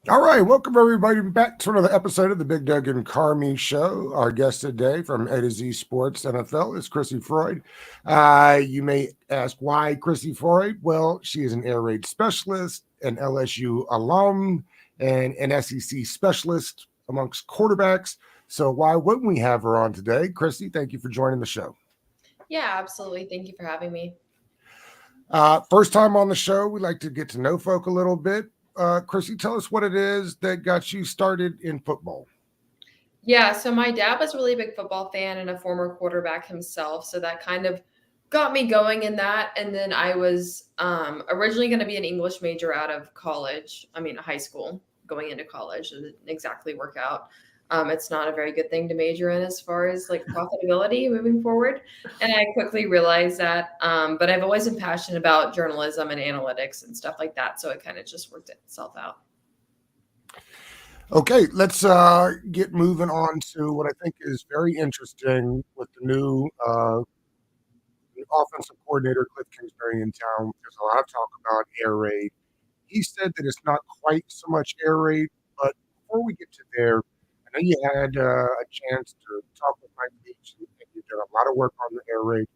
All right, welcome everybody back to another episode of the Big Doug and Carmi Show. Our guest today from A to Z Sports NFL is Crissy Froyd. You may ask why Crissy Froyd? Well, she is an air raid specialist, an LSU alum, and an SEC specialist amongst quarterbacks. So why wouldn't we have her on today? Crissy, thank you for joining the show. Yeah, absolutely. Thank you for having me. First time on the show, we like to get to know folk a little bit. Crissy, tell us what it is that got you started in football. Yeah, so my dad was a really big football fan and a former quarterback himself. So that kind of got me going in that. And then I was originally going to be an English major out of college. I mean, high school, going into college. It didn't exactly work out. It's not a very good thing to major in as far as like profitability moving forward. And I quickly realized that. But I've always been passionate about journalism and analytics and stuff like that. So it kind of just worked itself out. Okay, let's get moving on to what I think is very interesting with the new offensive coordinator, Cliff Kingsbury, in town. There's a lot of talk about air raid. He said that it's not quite so much air raid, but before we get to there, I know you had a chance to talk with Mike Leach, and you've done a lot of work on the air raid.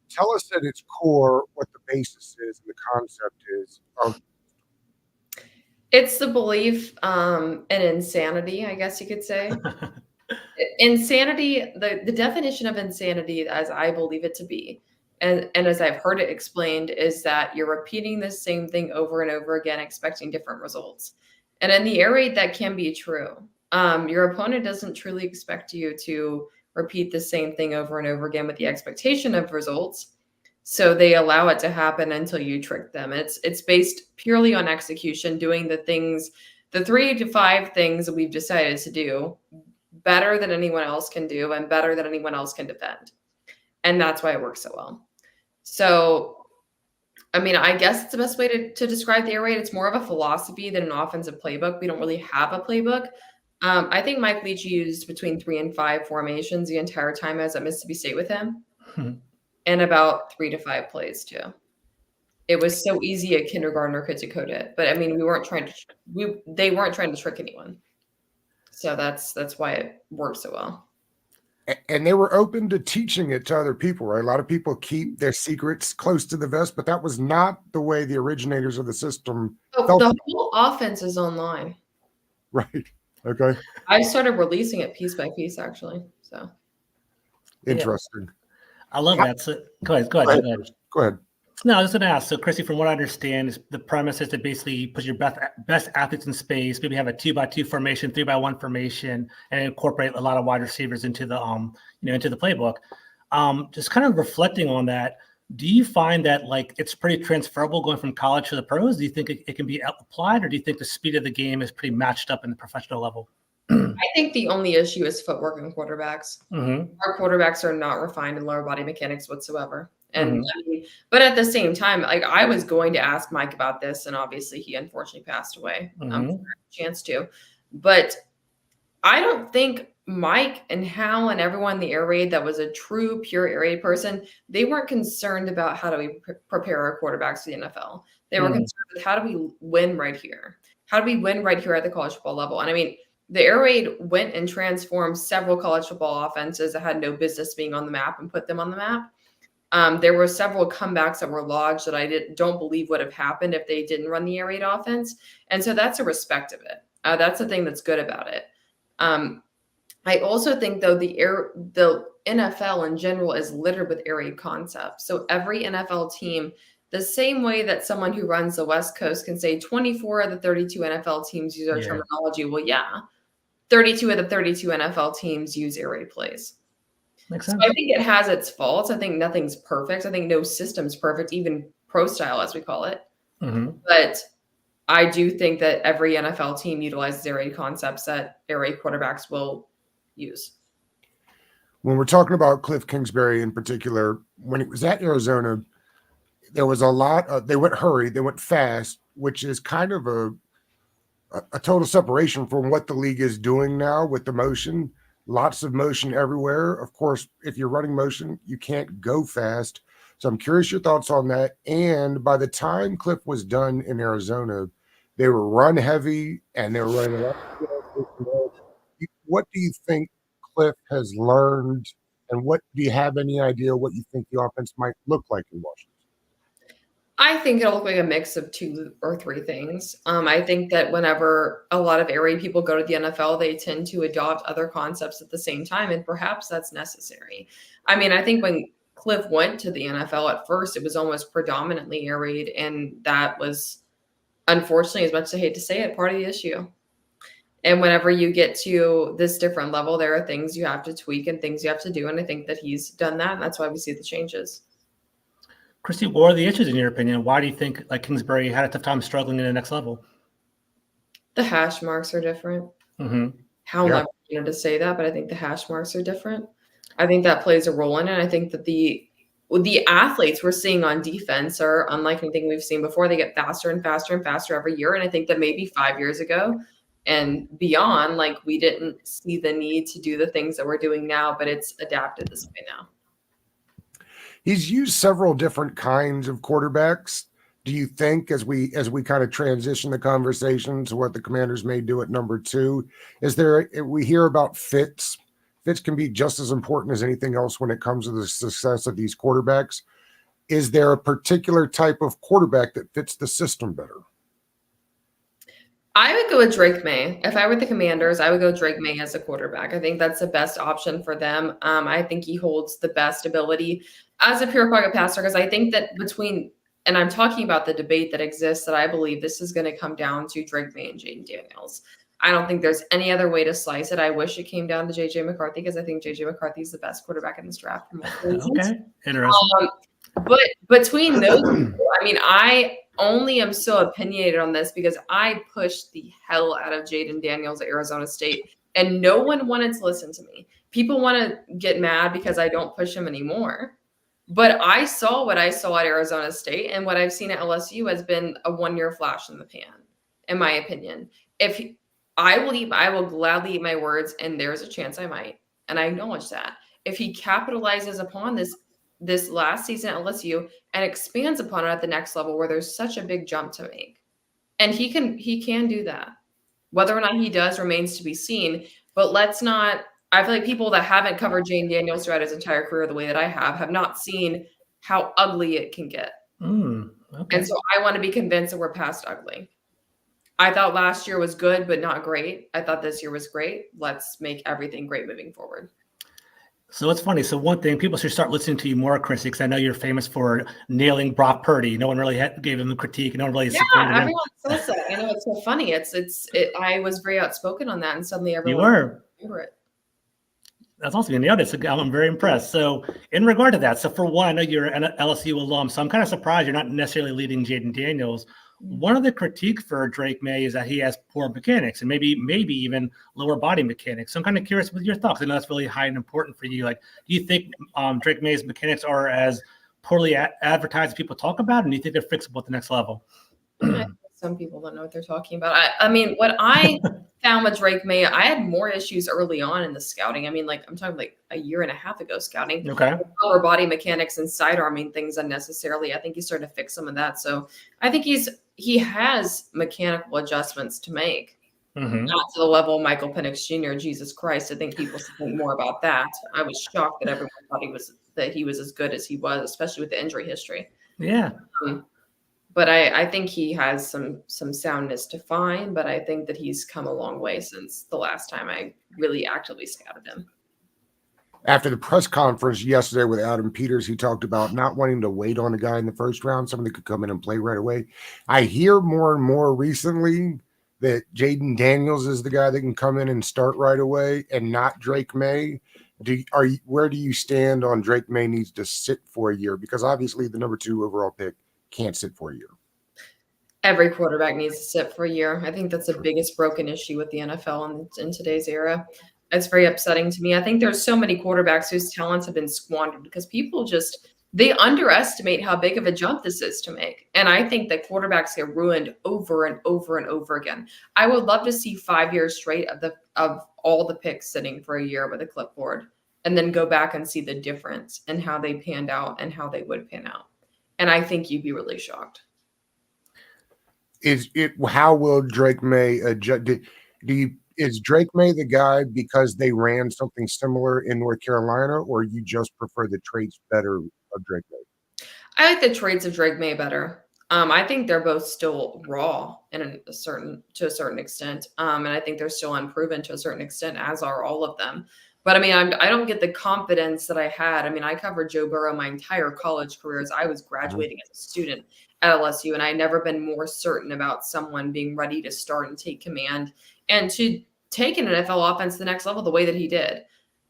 Tell us at its core what the basis is and the concept is of. It's the belief in insanity, I guess you could say. Insanity, the definition of insanity, as I believe it to be, and as I've heard it explained, is that you're repeating the same thing over and over again, expecting different results. And in the air raid, that can be true. Your opponent doesn't truly expect you to repeat the same thing over and over again with the expectation of results. So they allow it to happen until you trick them. It's based purely on execution, doing the things, the 3 to 5 things that we've decided to do better than anyone else can do and better than anyone else can defend. And that's why it works so well. So, I mean, I guess it's the best way to describe the air raid. It's more of a philosophy than an offensive playbook. We don't really have a playbook. I think Mike Leach used between 3 and 5 formations the entire time I was at Mississippi State with him, and about 3 to 5 plays too. It was so easy a kindergartner could decode it. But I mean, they weren't trying to trick anyone. So that's why it worked so well. And they were open to teaching it to other people, right? A lot of people keep their secrets close to the vest, but that was not the way the originators of the system Oh, felt. the whole offense is online. Right. Okay. I started releasing it piece by piece, actually. So Interesting. I love that. So go ahead. Go ahead. Go ahead. No, I was going to ask. So, Crissy, from what I understand, is the premise is to basically put your best athletes in space. Maybe have a 2-by-2 formation, 3-by-1 formation, and incorporate a lot of wide receivers into the into the playbook. Just kind of reflecting on that, do you find that like it's pretty transferable going from college to the pros? Do you think it can be applied, or do you think the speed of the game is pretty matched up in the professional level? I think the only issue is footwork in quarterbacks. Mm-hmm. Our quarterbacks are not refined in lower body mechanics whatsoever. And Mm-hmm. I mean, but at the same time, like I was going to ask Mike about this, and obviously he unfortunately passed away. Mm-hmm. Chance to, but I don't think Mike and Hal and everyone in the air raid that was a true pure air raid person, they weren't concerned about how do we prepare our quarterbacks for the NFL. They were concerned with how do we win right here? How do we win right here at the college football level? And I mean, the air raid went and transformed several college football offenses that had no business being on the map and put them on the map. There were several comebacks that were lodged that I don't believe would have happened if they didn't run the air raid offense. And so that's a respect of it. That's the thing that's good about it. I also think, though, the NFL in general is littered with air raid concepts. So every NFL team, the same way that someone who runs the West Coast can say 24 of the 32 NFL teams use our terminology. Well, yeah, 32 of the 32 NFL teams use air raid plays. Makes sense. So I think it has its faults. I think nothing's perfect. I think no system's perfect, even pro style, as we call it. Mm-hmm. But I do think that every NFL team utilizes air raid concepts that air raid quarterbacks will use. When we're talking about Cliff Kingsbury in particular, when it was at Arizona, there was a lot. They went hurried, they went fast, which is kind of a total separation from what the league is doing now with the motion. Lots of motion everywhere. Of course, if you're running motion, you can't go fast. So I'm curious your thoughts on that. And by the time Cliff was done in Arizona, They were run heavy, and they were running a lot of. What do you think Cliff has learned, and what do you have any idea what you think the offense might look like in Washington? I think it'll look like a mix of 2 or 3 things. I think that whenever a lot of air raid people go to the NFL, they tend to adopt other concepts at the same time, and perhaps that's necessary. I mean, I think when Cliff went to the NFL at first, it was almost predominantly air raid, and that was, unfortunately, as much as I hate to say it, part of the issue. And whenever you get to this different level, there are things you have to tweak and things you have to do, and I think that he's done that, and that's why we see the changes. Crissy, what are the issues in your opinion? Why do you think like Kingsbury had a tough time struggling in the next level? The hash marks are different. How am I to say that? But I think the hash marks are different. I think that plays a role in it. I think that the athletes we're seeing on defense are unlike anything we've seen before. They get faster and faster and faster every year. And I think that maybe 5 years ago and beyond, like we didn't see the need to do the things that we're doing now, but it's adapted this way now. He's used several different kinds of quarterbacks. Do you think as we kind of transition the conversation to what the Commanders may do at number 2, we hear about fits. Fits can be just as important as anything else when it comes to the success of these quarterbacks. Is there a particular type of quarterback that fits the system better? I would go with Drake May. If I were the Commanders, I would go Drake May as a quarterback. I think that's the best option for them. I think he holds the best ability as a pure pocket passer, because I think that and I'm talking about the debate that exists, that I believe this is going to come down to Drake May and Jaden Daniels. I don't think there's any other way to slice it. I wish it came down to J.J. McCarthy, because I think J.J. McCarthy is the best quarterback in this draft. Okay, interesting. But between those two, I mean, I only am so opinionated on this because I pushed the hell out of Jaden Daniels at Arizona State, and no one wanted to listen to me. People want to get mad because I don't push him anymore. But I saw what I saw at Arizona State, and what I've seen at LSU has been a one-year flash in the pan, in my opinion. I will gladly eat my words, and there's a chance I might, and I acknowledge that. If he capitalizes upon this last season at LSU and expands upon it at the next level where there's such a big jump to make. And he can do that. Whether or not he does remains to be seen, but I feel like people that haven't covered Jaden Daniels throughout his entire career the way that I have not seen how ugly it can get. Okay. And so I want to be convinced that we're past ugly. I thought last year was good, but not great. I thought this year was great. Let's make everything great moving forward. So it's funny. So one thing, people should start listening to you more, Crissy, because I know you're famous for nailing Brock Purdy. No one really gave him the critique. No one really supported him. Everyone says that. I know, it's so funny. I was very outspoken on that, and suddenly everyone remember it. That's awesome. You nailed it. I'm very impressed. So in regard to that, so for one, I know you're an LSU alum, so I'm kind of surprised you're not necessarily leading Jaden Daniels. One of the critiques for Drake May is that he has poor mechanics and maybe even lower body mechanics. So I'm kind of curious with your thoughts. I know that's really high and important for you. Like, do you think Drake May's mechanics are as poorly advertised as people talk about, and do you think they're fixable at the next level? Some people don't know what they're talking about. I mean, what I found with Drake May, I had more issues early on in the scouting. I mean, like I'm talking like a year and a half ago scouting. Okay. Lower body mechanics and sidearming things unnecessarily. I think he's starting to fix some of that. So I think he has mechanical adjustments to make. Not to the level of Michael Penix Jr. Jesus Christ. I think people should think more about that. I was shocked that everyone thought he was as good as he was, especially with the injury history. Yeah. But I think he has some soundness to find, but I think that he's come a long way since the last time I really actively scouted him. After the press conference yesterday with Adam Peters, he talked about not wanting to wait on a guy in the first round, someone that could come in and play right away. I hear more and more recently that Jaden Daniels is the guy that can come in and start right away and not Drake May. Where do you stand on Drake May needs to sit for a year? Because obviously the number 2 overall pick can't sit for a year. Every quarterback needs to sit for a year. I think that's the biggest broken issue with the NFL in today's era. It's very upsetting to me. I think there's so many quarterbacks whose talents have been squandered because people they underestimate how big of a jump this is to make. And I think that quarterbacks get ruined over and over and over again. I would love to see 5 years straight of all the picks sitting for a year with a clipboard and then go back and see the difference in how they panned out and how they would pan out. And I think you'd be really shocked. How will Drake May adjust? Is Drake May the guy because they ran something similar in North Carolina, or you just prefer the traits better of Drake May? I like the traits of Drake May better. I think they're both still raw to a certain extent, and I think they're still unproven to a certain extent, as are all of them. But I mean, I don't get the confidence that I had. I mean, I covered Joe Burrow my entire college career as I was graduating as a student at LSU, and I'd never been more certain about someone being ready to start and take command and to take an NFL offense to the next level the way that he did.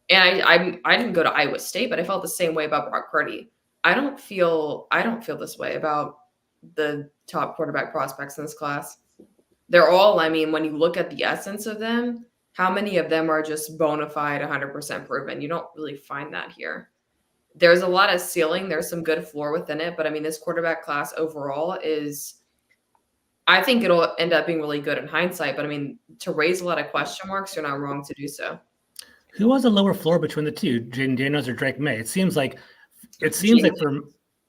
And I didn't go to Iowa State, but I felt the same way about Brock Purdy. I don't feel this way about the top quarterback prospects in this class. They're all, I mean, when you look at the essence of them, how many of them are just bona fide 100% proven? You don't really find that here. There's a lot of ceiling. There's some good floor within it. But I mean, this quarterback class overall I think it'll end up being really good in hindsight. But I mean, to raise a lot of question marks, you're not wrong to do so. Who has a lower floor between the two, Jaden Daniels or Drake May? It seems like for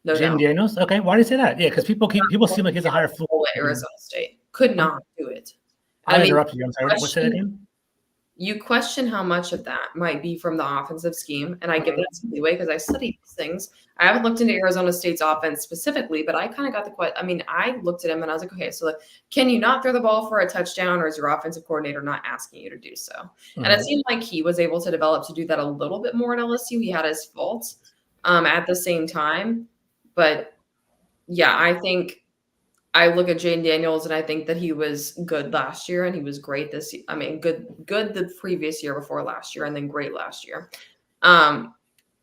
no Jaden Daniels. Okay, why do you say that? Yeah, because people seem like he's a higher floor. Arizona State could not do it. I interrupted you. I'm sorry. What's that again? You question how much of that might be from the offensive scheme, and I give that some leeway because I studied these things. I haven't looked into Arizona State's offense specifically, but I kind of got the question. I mean, I looked at him and I was like, okay, so can you not throw the ball for a touchdown, or is your offensive coordinator not asking you to do so? And it seemed like he was able to develop to do that a little bit more at LSU. He had his faults at the same time, but yeah, I think I look at Jaden Daniels and I think that he was good last year and he was great this year. I mean, good the previous year before last year and then great last year.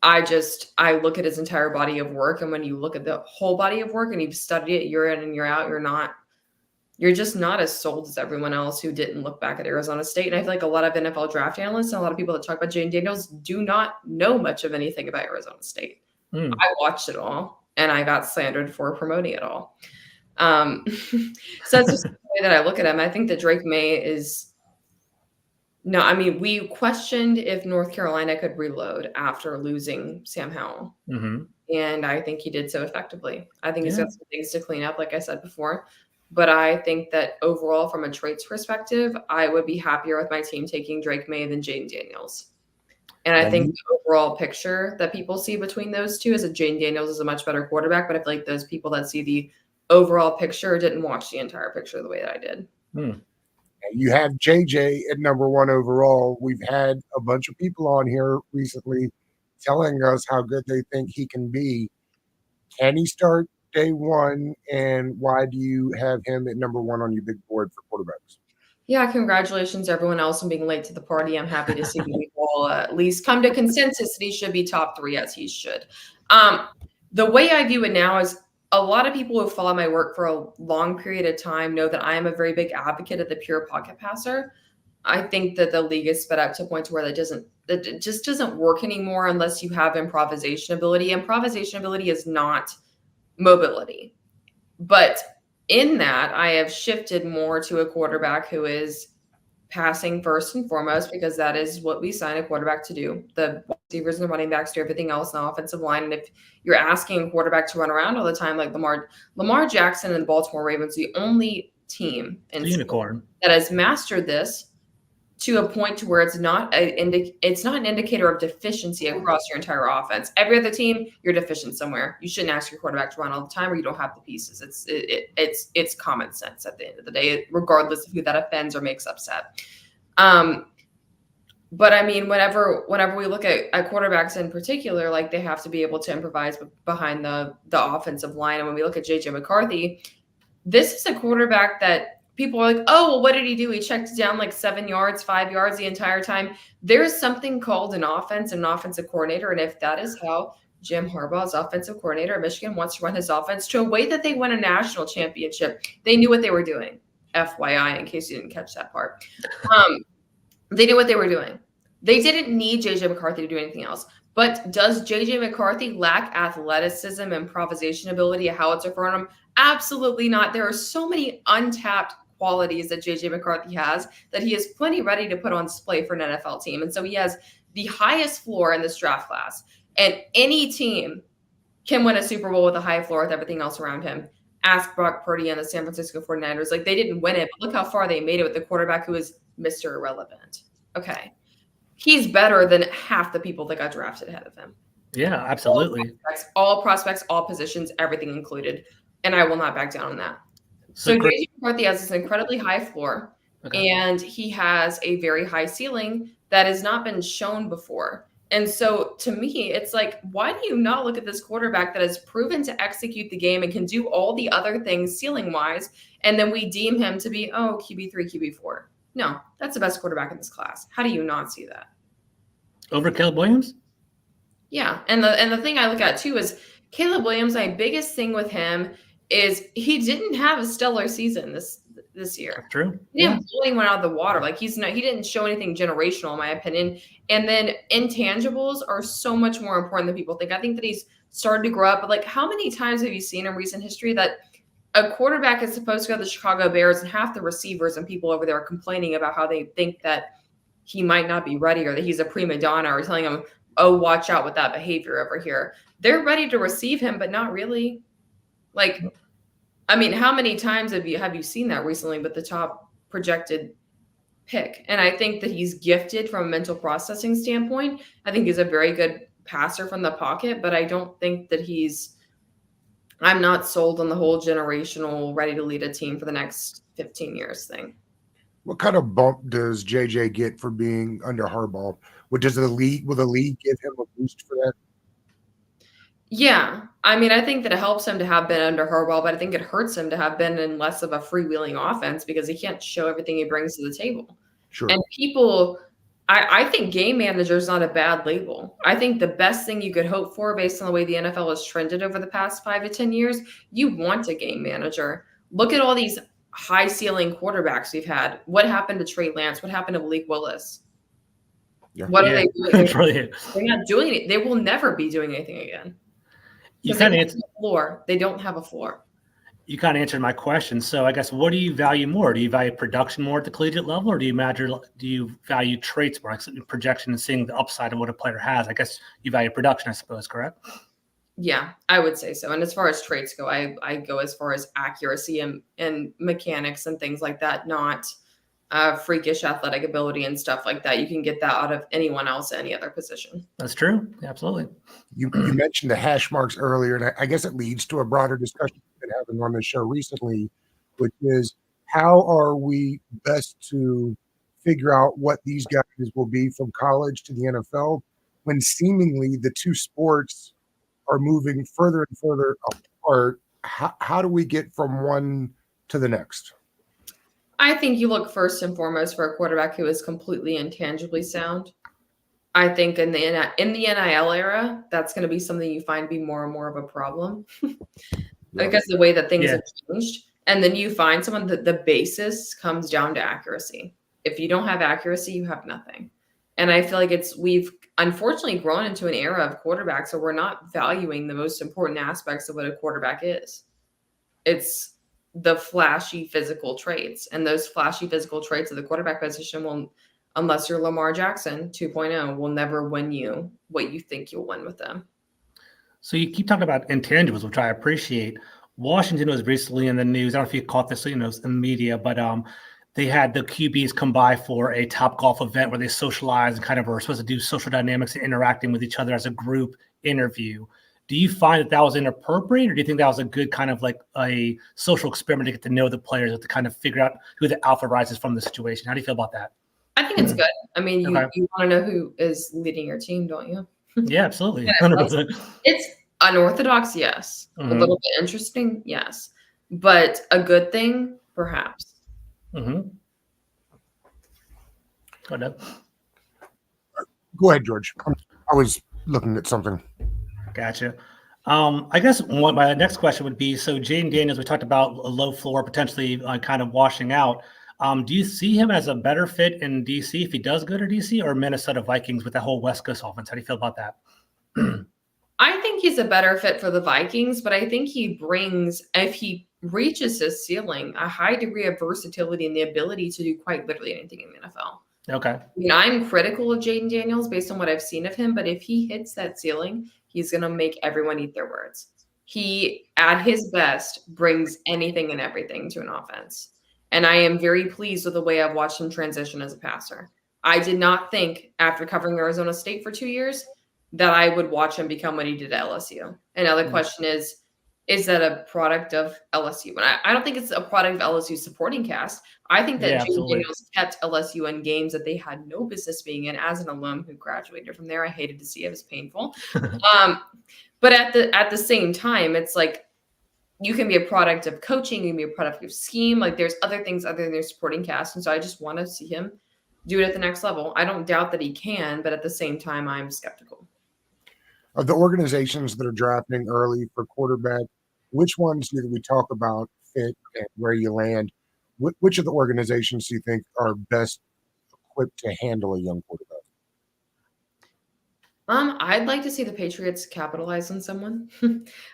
I look at his entire body of work, and when you look at the whole body of work and you've studied it year in and year out, you're just not as sold as everyone else who didn't look back at Arizona State. And I feel like a lot of NFL draft analysts and a lot of people that talk about Jaden Daniels do not know much of anything about Arizona State. I watched it all and I got slandered for promoting it all. So that's just the way that I look at him. I think that Drake May we questioned if North Carolina could reload after losing Sam Howell. And I think he did so effectively. I think he's got some things to clean up, like I said before. But I think that overall, from a traits perspective, I would be happier with my team taking Drake May than Jaden Daniels. And I think the overall picture that people see between those two is that Jaden Daniels is a much better quarterback. But I feel like those people that see the overall picture didn't watch the entire picture the way that I did. You have JJ at number 1 overall. We've had a bunch of people on here recently telling us how good they think he can be. Can he start day one? And why do you have him at number 1 on your big board for quarterbacks? Yeah, congratulations to everyone else on being late to the party. I'm happy to see we all at least come to consensus that he should be top 3, as he should. The way I view it now is, a lot of people who follow my work for a long period of time know that I am a very big advocate of the pure pocket passer. I think that the league is sped up to a point where that just doesn't work anymore unless you have improvisation ability. Improvisation ability is not mobility. But in that, I have shifted more to a quarterback who is passing first and foremost, because that is what we sign a quarterback to do. The receivers and the running backs do everything else in the offensive line. And if you're asking a quarterback to run around all the time, like Lamar Jackson and the Baltimore Ravens, the only team in unicorn that has mastered this to a point to where it's not an indicator of deficiency across your entire offense. Every other team, you're deficient somewhere. You shouldn't ask your quarterback to run all the time, or you don't have the pieces. It's common sense at the end of the day, regardless of who that offends or makes upset. But I mean, whenever we look at quarterbacks in particular, like, they have to be able to improvise behind the offensive line. And when we look at JJ McCarthy, this is a quarterback that people are like, oh, well, what did he do? He checked down like 7 yards, 5 yards the entire time. There's something called an offense and an offensive coordinator. And if that is how Jim Harbaugh's offensive coordinator at Michigan wants to run his offense to a way that they win a national championship, they knew what they were doing. FYI, in case you didn't catch that part. They knew what they were doing. They didn't need JJ McCarthy to do anything else. But does JJ McCarthy lack athleticism, improvisation ability, how it's for him? Absolutely not. There are so many untapped qualities that JJ McCarthy has that he is plenty ready to put on display for an NFL team. And so he has the highest floor in this draft class. And any team can win a Super Bowl with a high floor with everything else around him. Ask Brock Purdy and the San Francisco 49ers. Like, they didn't win it, but look how far they made it with the quarterback who was Mr. Irrelevant. Okay. He's better than half the people that got drafted ahead of him. Yeah, absolutely. All prospects, all positions, everything included. And I will not back down on that. So great. J.J. McCarthy has this incredibly high floor, and he has a very high ceiling that has not been shown before. And so to me, it's like, why do you not look at this quarterback that has proven to execute the game and can do all the other things ceiling-wise, and then we deem him to be, QB3, QB4? No, that's the best quarterback in this class. How do you not see that? Over Caleb Williams? Yeah, and the thing I look at too is Caleb Williams. My biggest thing with him is he didn't have a stellar season this year. True. He didn't blow anyone out of the water. Like, he didn't show anything generational, in my opinion. And then intangibles are so much more important than people think. I think that he's started to grow up. But like, how many times have you seen in recent history that a quarterback is supposed to go to the Chicago Bears and half the receivers and people over there are complaining about how they think that he might not be ready, or that he's a prima donna, or telling him, oh, watch out with that behavior over here. They're ready to receive him, but not really. Like, I mean, how many times have you seen that recently with the top projected pick? And I think that he's gifted from a mental processing standpoint. I think he's a very good passer from the pocket, but I don't think that I'm not sold on the whole generational ready to lead a team for the next 15 years thing. What kind of bump does JJ get for being under Harbaugh? Will the league give him a boost for that? Yeah. I mean, I think that it helps him to have been under Harbaugh, but I think it hurts him to have been in less of a freewheeling offense because he can't show everything he brings to the table. Sure. And I think game manager is not a bad label. I think the best thing you could hope for, based on the way the NFL has trended over the past 5 to 10 years, you want a game manager. Look at all these high ceiling quarterbacks we've had. What happened to Trey Lance? What happened to Malik Willis? Yeah. What are they doing? Brilliant. They're not doing it. They will never be doing anything again. You kind of They don't have a floor. You kind of answered my question. So I guess, what do you value more? Do you value production more at the collegiate level, or do you value traits more, like projection and seeing the upside of what a player has? I guess you value production, I suppose, correct? Yeah, I would say so. And as far as traits go, I go as far as accuracy and mechanics and things like that, not freakish athletic ability and stuff like that. You can get that out of anyone else, any other position. That's true. Absolutely. You mentioned the hash marks earlier, and I guess it leads to a broader discussion we've been having on the show recently, which is, how are we best to figure out what these guys will be from college to the NFL when seemingly the two sports are moving further and further apart? How do we get from one to the next? I think you look first and foremost for a quarterback who is completely intangibly sound. I think in the NIL era, that's going to be something you find be more and more of a problem because the way that things have changed. And then you find someone that the basis comes down to accuracy. If you don't have accuracy, you have nothing. And I feel like we've unfortunately grown into an era of quarterbacks where we're not valuing the most important aspects of what a quarterback is. It's the flashy physical traits, and those flashy physical traits of the quarterback position will, unless you're Lamar Jackson 2.0, will never win you what you think you'll win with them. So you keep talking about intangibles, which I appreciate. Washington was recently in the news. I don't know if you caught this, in the media, but they had the QBs come by for a Topgolf event where they socialized and kind of were supposed to do social dynamics and interacting with each other as a group interview. Do you find that was inappropriate, or do you think that was a good kind of like a social experiment to get to know the players, to kind of figure out who the alpha rises from the situation? How do you feel about that? I think it's good. I mean, you want to know who is leading your team, don't you? Yeah, absolutely. 100%. It's unorthodox, yes. Mm-hmm. A little bit interesting, yes. But a good thing, perhaps. Mm-hmm. Go ahead, George. I was looking at something. Gotcha. I guess my next question would be, so Jaden Daniels, we talked about a low floor, potentially kind of washing out. Do you see him as a better fit in DC if he does go to DC, or Minnesota Vikings with that whole West Coast offense? How do you feel about that? I think he's a better fit for the Vikings, but I think he brings, if he reaches his ceiling, a high degree of versatility and the ability to do quite literally anything in the NFL. Okay. I mean, I'm critical of Jaden Daniels based on what I've seen of him, but if he hits that ceiling, he's going to make everyone eat their words. he, at his best, brings anything and everything to an offense. And I am very pleased with the way I've watched him transition as a passer. I did not think, after covering Arizona State for 2 years, that I would watch him become what he did at LSU. And now the question is that a product of LSU? And I don't think it's a product of LSU's supporting cast. I think that Jane Daniels kept LSU in games that they had no business being in. As an alum who graduated from there, I hated to see it. It was painful. But at the same time, it's like you can be a product of coaching, you can be a product of scheme. Like there's other things other than their supporting cast. And so I just want to see him do it at the next level. I don't doubt that he can, but at the same time, I'm skeptical. Of the organizations that are drafting early for quarterback, which ones do we talk about fit and where you land? Which of the organizations do you think are best equipped to handle a young quarterback? I'd like to see the Patriots capitalize on someone.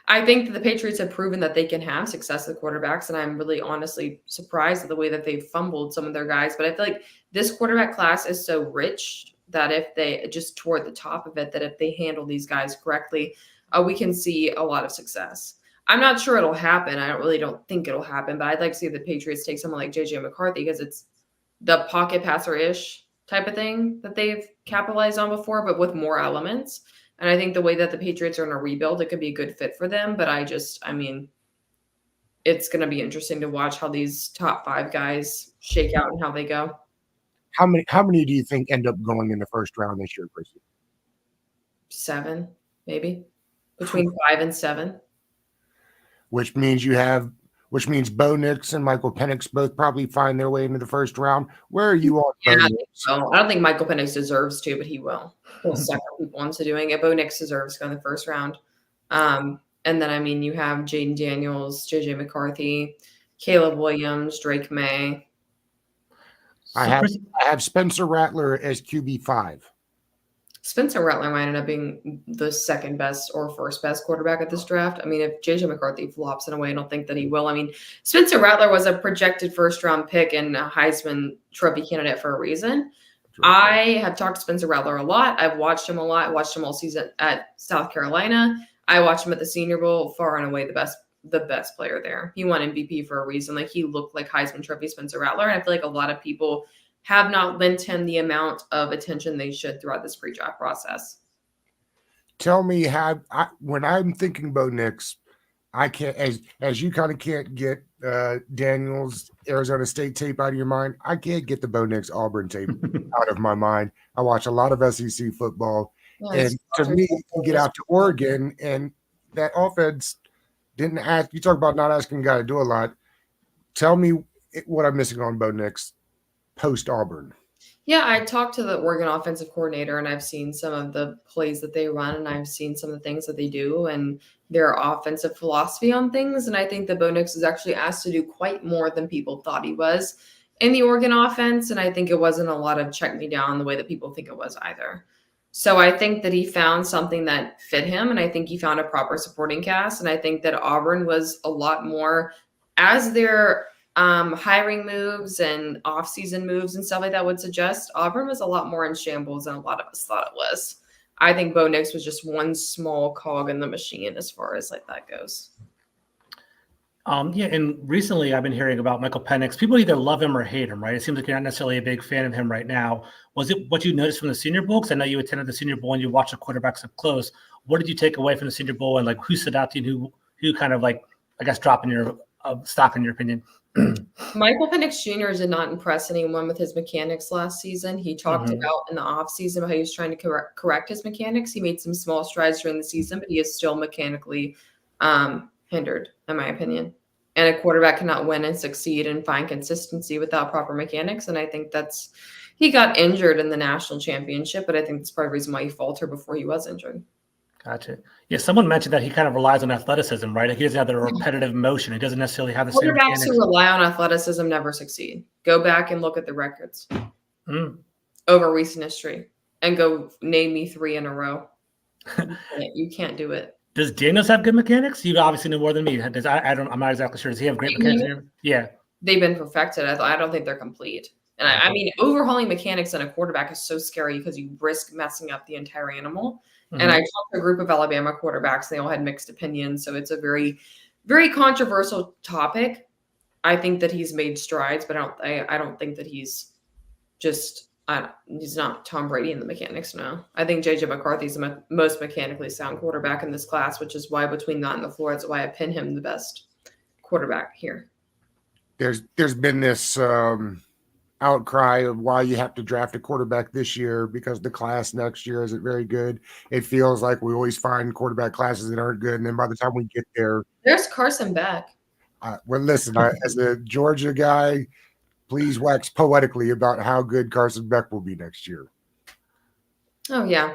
I think that the Patriots have proven that they can have success with quarterbacks, and I'm really honestly surprised at the way that they've fumbled some of their guys. But I feel like this quarterback class is so rich that if they just toward the top of it, that if they handle these guys correctly, we can see a lot of success. I'm not sure it'll happen. I don't think it'll happen, but I'd like to see the Patriots take someone like JJ McCarthy because it's the pocket passer-ish type of thing that they've capitalized on before, but with more elements. And I think the way that the Patriots are in a rebuild, it could be a good fit for them. But it's going to be interesting to watch how these top 5 guys shake out and how they go. How many do you think end up going in the first round this year, Crissy? 7, maybe. Between 5 and 7. Which means Bo Nix and Michael Penix both probably find their way into the first round. Where are you on Bo Nix? I don't think Michael Penix deserves to, but he will. He'll sucker people into doing it. Bo Nix deserves to go in the first round. And then, you have Jaden Daniels, JJ McCarthy, Caleb Williams, Drake May. I have Spencer Rattler as QB5. Spencer Rattler might end up being the second best or first best quarterback at this draft. If JJ McCarthy flops in a way, I don't think that he will. Spencer Rattler was a projected first-round pick and a Heisman Trophy candidate for a reason. I have talked to Spencer Rattler a lot. I've watched him a lot. I watched him all season at South Carolina. I watched him at the Senior Bowl, far and away the best player there. He won MVP for a reason. He looked like Heisman Trophy Spencer Rattler. And I feel like a lot of people have not lent him the amount of attention they should throughout this pre-draft process. Tell me when I'm thinking Bo Nix, I can't, as you kind of can't get Daniels Arizona State tape out of your mind, I can't get the Bo Nix Auburn tape out of my mind. I watch a lot of SEC football, and to me, you get out to Oregon, and that offense didn't ask. You talk about not asking a guy to do a lot. Tell me what I'm missing on Bo Nix post Auburn. Yeah, I talked to the Oregon offensive coordinator, and I've seen some of the plays that they run, and I've seen some of the things that they do and their offensive philosophy on things. And I think that Bo Nix is actually asked to do quite more than people thought he was in the Oregon offense. And I think it wasn't a lot of check me down the way that people think it was either. So I think that he found something that fit him, and I think he found a proper supporting cast. And I think that Auburn was a lot more, as their hiring moves and off-season moves and stuff like that would suggest, Auburn was a lot more in shambles than a lot of us thought it was. I think Bo Nix was just one small cog in the machine as far as that goes. And recently I've been hearing about Michael Penix. People either love him or hate him, right? It seems like you're not necessarily a big fan of him right now. Was it what you noticed from the Senior Bowl? Because I know you attended the Senior Bowl and you watched the quarterbacks up close. What did you take away from the Senior Bowl, and who stood out to you and who kind of dropping your stock in your opinion? Michael Penix Jr. did not impress anyone with his mechanics last season. He talked about in the offseason about how he was trying to correct his mechanics. He made some small strides during the season, but he is still mechanically hindered, in my opinion. And a quarterback cannot win and succeed and find consistency without proper mechanics. And I think he got injured in the national championship, but I think that's part of the reason why he faltered before he was injured. Gotcha. Yeah, someone mentioned that he kind of relies on athleticism, right? He doesn't have the repetitive motion. He doesn't necessarily have the same mechanics. Quarterbacks who rely on athleticism never succeed. Go back and look at the records over recent history and go name me 3 in a row. You can't do it. Does Daniels have good mechanics? You obviously know more than me. I'm not exactly sure. Does he have great mechanics? Yeah. They've been perfected. I don't think they're complete. And overhauling mechanics on a quarterback is so scary because you risk messing up the entire animal. And I talked to a group of Alabama quarterbacks, and they all had mixed opinions. So it's a very, very controversial topic. I think that he's made strides, but I don't think that he's just he's not Tom Brady in the mechanics now. I think JJ McCarthy's the most mechanically sound quarterback in this class, which is why between that and LaFleur, it's why I pin him the best quarterback here. There's been this outcry of why you have to draft a quarterback this year because the class next year isn't very good. It feels like we always find quarterback classes that aren't good, and then by the time we get there, there's Carson back. Well, listen, as a Georgia guy, please wax poetically about how good Carson Beck will be next year. Oh yeah,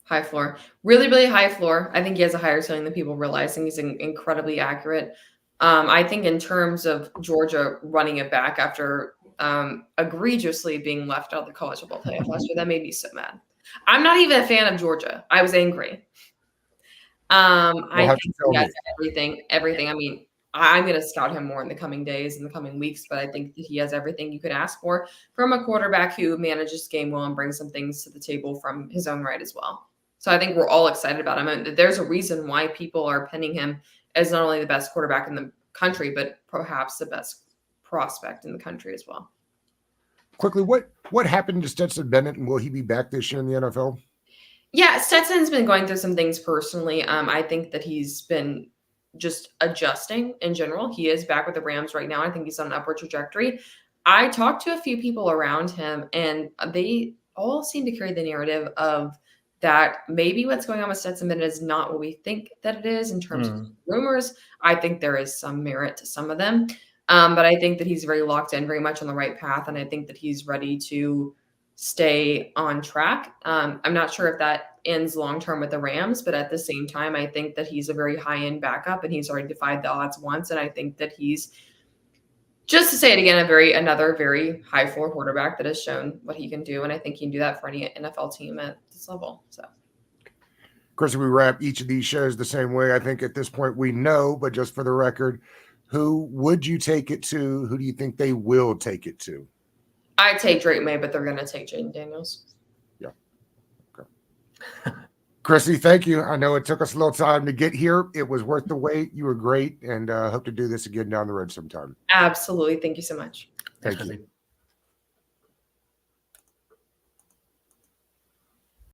high floor, really, really high floor. I think he has a higher ceiling than people realize. I think he's incredibly accurate. I think in terms of Georgia running it back after egregiously being left out of the college football playoff last year, that made me so mad. I'm not even a fan of Georgia. I was angry. I think he has everything. I mean, I'm going to scout him more in the coming days, in the coming weeks, but I think that he has everything you could ask for from a quarterback who manages the game well and brings some things to the table from his own right as well. So I think we're all excited about him. And there's a reason why people are pinning him as not only the best quarterback in the country, but perhaps the best prospect in the country as well. Quickly, what happened to Stetson Bennett, and will he be back this year in the NFL? Yeah, Stetson's been going through some things personally. I think that he's been just adjusting in general. He is back with the Rams right now. I think he's on an upward trajectory. I talked to a few people around him, and they all seem to carry the narrative of that maybe what's going on with Stetson Bennett is not what we think that it is in terms of rumors. I think there is some merit to some of them. But I think that he's very locked in, very much on the right path. And I think that he's ready to stay on track. I'm not sure if that ends long-term with the Rams, but at the same time, I think that he's a very high-end backup, and he's already defied the odds once. And I think that he's, just to say it again, another very high-floor quarterback that has shown what he can do. And I think he can do that for any NFL team at this level. So, Chris, we wrap each of these shows the same way. I think at this point we know, but just for the record, who would you take it to? Who do you think they will take it to? I take Drake May, but they're going to take Jaden Daniels. Yeah. Okay. Crissy, thank you. I know it took us a little time to get here. It was worth the wait. You were great, and hope to do this again down the road sometime. Absolutely. Thank you so much. Thank you.